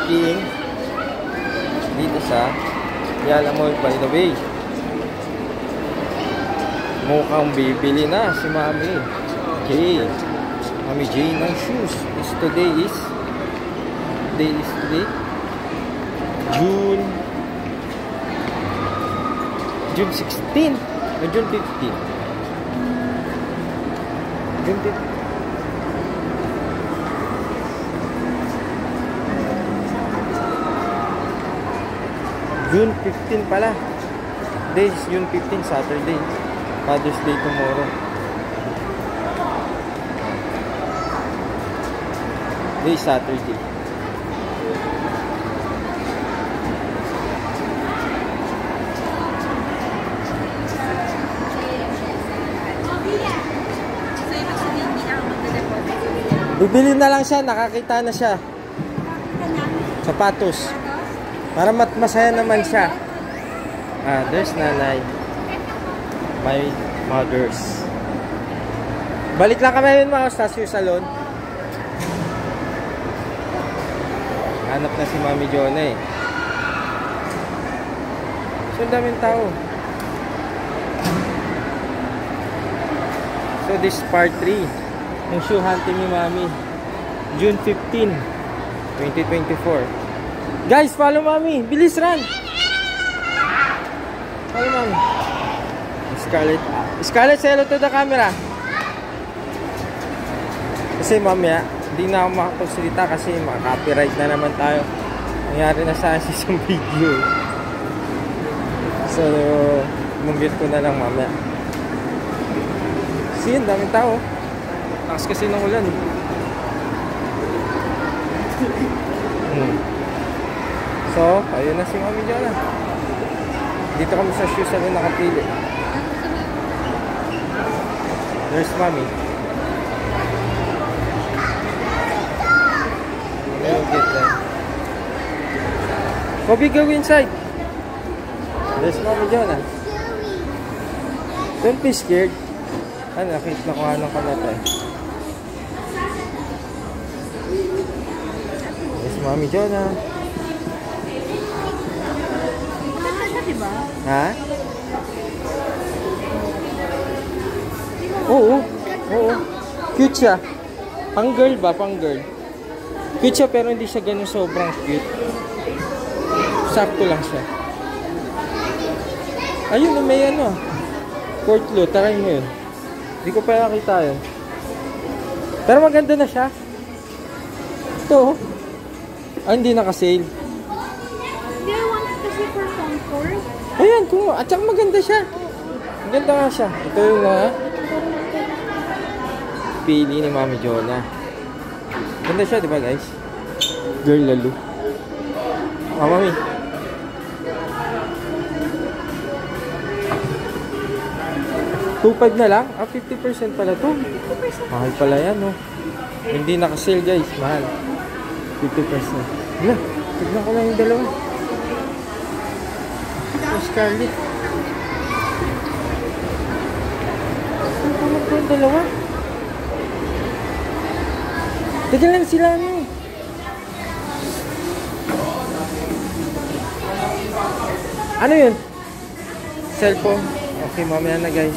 parking dito sa Yala Mall, by the way. Mukhang bibili na si Mami J. Mami J ng shoes. Today is June 16 o June 15. June 15. June 15 pala. Today is June 15, Saturday. Father's Day tomorrow. Today is Saturday. Bibili na lang siya, nakakita na siya. Sapatos. Para masaya naman siya. There's nanay. My mothers. Balik lang kami yun mga Stasio Salon. Hanap na si Mami Jonah eh. So, daming tao. So, this is part 3 ng shoe hunting ni Mami. June 15, 2024. Guys, follow Mami. Bilis, run. Follow Mami. Scarlett, say hello to the camera. Kasi mamaya, hindi na ako makapagsalita kasi copyright na naman tayo. Nangyari na sa isang video. So, munggit ko na lang mamaya. Kasi yun, daming tao. Lakas kasi ng ulan. So, ayun na si Mami Jonah. Dito kami sa shoe salon nakapili. There's Mami. We'll get there. Kobe, go inside. There's Mami Jonah. Don't be scared. Nakita ko anong kalata eh. There's Mami Jonah. Diba? Ha? Oo. Cute siya. Pang girl ba? Pang girl. Cute siya pero hindi siya ganun sobrang cute. Sakto lang siya. Ayun, may ano. Courtlo. Try mo yun. Hindi ko pa nakita yun. Pero maganda na siya. Ito. Hindi naka-sale. Ayan, at saka maganda siya. Maganda nga siya. Ito yung pili ni Mami Jonah. Ganda siya, diba guys? Girl lalo. Mami. 2.5 na lang? 50% pala to. 50%. Mahal pala yan, no? Hindi naka-sale guys, mahal. 50%. Wala, tignan ko lang yung dalawa. Scarlett. Ang pamag ko yung dalawa. Tignan lang sila ano. Ano yun? Cellphone. Okay, mamaya na guys.